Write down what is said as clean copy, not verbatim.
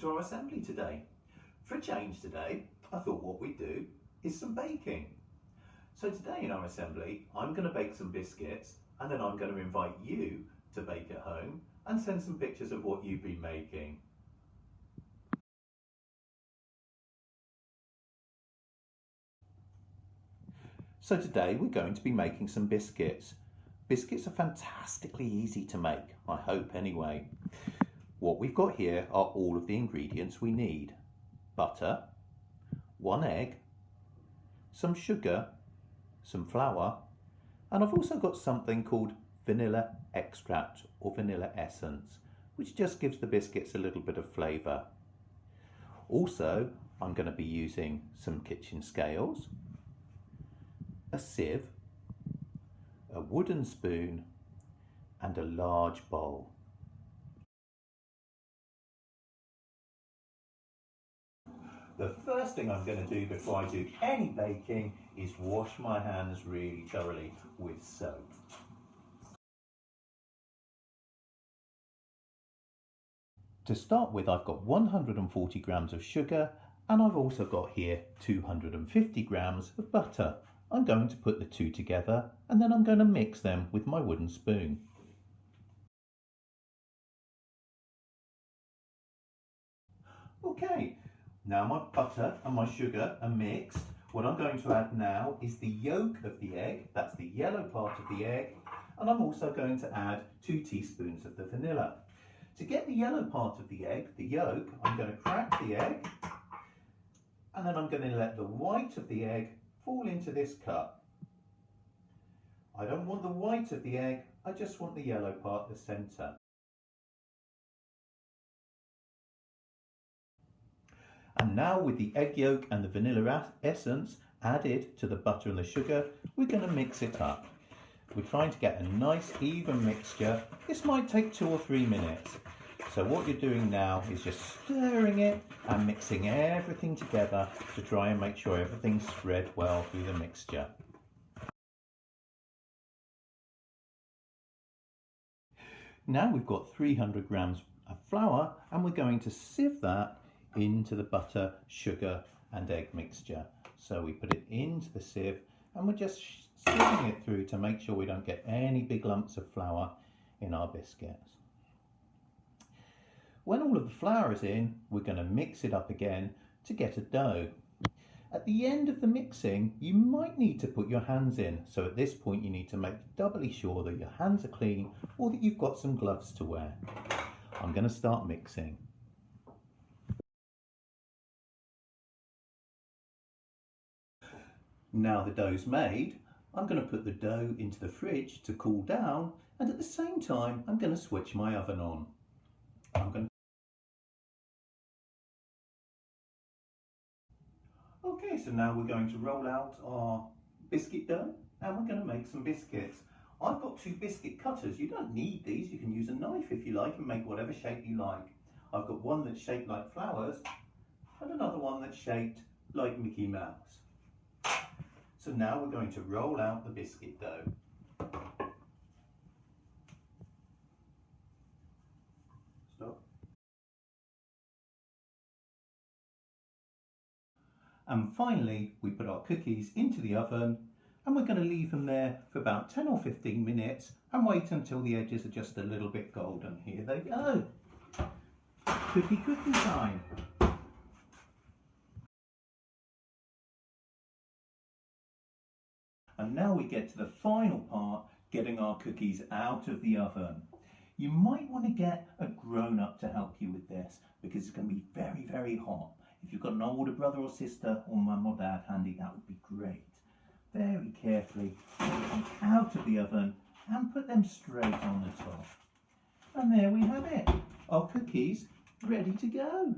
to our assembly today. For a change today, I thought what we'd do is some baking. So today in our assembly, I'm going to bake some biscuits and then I'm going to invite you to bake at home and send some pictures of what you've been making. So today we're going to be making some biscuits. Biscuits are fantastically easy to make, I hope anyway. What we've got here are all of the ingredients we need. Butter, 1 egg, some sugar, some flour, and I've also got something called vanilla extract or vanilla essence, which just gives the biscuits a little bit of flavour. Also, I'm going to be using some kitchen scales, a sieve, a wooden spoon, and a large bowl. The first thing I'm going to do before I do any baking is wash my hands really thoroughly with soap. To start with, I've got 140 grams of sugar and I've also got here 250 grams of butter. I'm going to put the two together and then I'm going to mix them with my wooden spoon. Okay, now my butter and my sugar are mixed. What I'm going to add now is the yolk of the egg, that's the yellow part of the egg, and I'm also going to add 2 teaspoons of the vanilla. To get the yellow part of the egg, the yolk, I'm going to crack the egg and then I'm going to let the white of the egg fall into this cup. I don't want the white of the egg, I just want the yellow part, the centre. And now with the egg yolk and the vanilla essence added to the butter and the sugar, we're going to mix it up. We're trying to get a nice even mixture. This might take 2 or 3 minutes. So what you're doing now is just stirring it and mixing everything together to try and make sure everything's spread well through the mixture. Now we've got 300 grams of flour and we're going to sieve that into the butter, sugar and egg mixture. So we put it into the sieve and we're just sieving it through to make sure we don't get any big lumps of flour in our biscuits. When all of the flour is in, we're going to mix it up again to get a dough. At the end of the mixing, you might need to put your hands in. So at this point, you need to make doubly sure that your hands are clean or that you've got some gloves to wear. I'm going to start mixing. Now the dough's made, I'm going to put the dough into the fridge to cool down, and at the same time I'm going to switch my oven on. Okay, so now we're going to roll out our biscuit dough and we're going to make some biscuits. I've got 2 biscuit cutters. You don't need these, you can use a knife if you like and make whatever shape you like. I've got one that's shaped like flowers and another one that's shaped like Mickey Mouse. So now we're going to roll out the biscuit dough. Stop. And finally, we put our cookies into the oven and we're going to leave them there for about 10 or 15 minutes and wait until the edges are just a little bit golden. Here they go. Cookie time. And now we get to the final part, getting our cookies out of the oven. You might want to get a grown-up to help you with this because it's going to be very, very hot. If you've got an older brother or sister or mum or dad handy, that would be great. Very carefully get them out of the oven and put them straight on the top. And there we have it, our cookies ready to go.